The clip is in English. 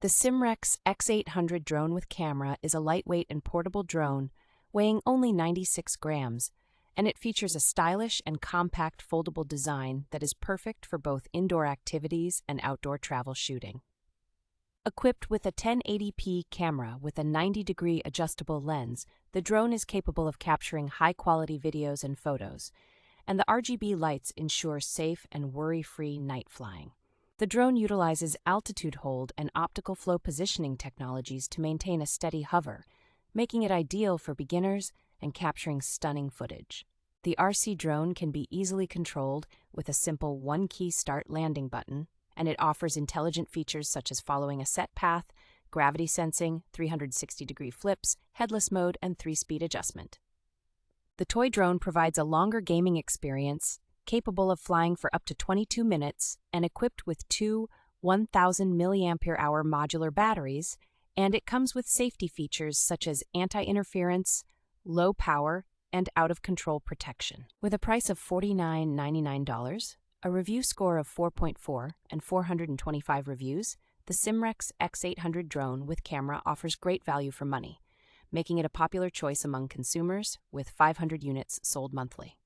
The SIMREX X800 drone with camera is a lightweight and portable drone weighing only 96 grams, and it features a stylish and compact foldable design that is perfect for both indoor activities and outdoor travel shooting. Equipped with a 1080p camera with a 90-degree adjustable lens, the drone is capable of capturing high-quality videos and photos, and the RGB lights ensure safe and worry-free night flying. The drone utilizes altitude hold and optical flow positioning technologies to maintain a steady hover, making it ideal for beginners and capturing stunning footage. The RC drone can be easily controlled with a simple one-key start landing button, and it offers intelligent features such as following a set path, gravity sensing, 360-degree flips, headless mode, and 3-speed adjustment. The toy drone provides a longer gaming experience, capable of flying for up to 22 minutes and equipped with two 1000 milliampere-hour modular batteries, and it comes with safety features such as anti-interference, low power, and out-of-control protection. With a price of $49.99, a review score of 4.4, and 425 reviews, the SIMREX X800 drone with camera offers great value for money, making it a popular choice among consumers with 500 units sold monthly.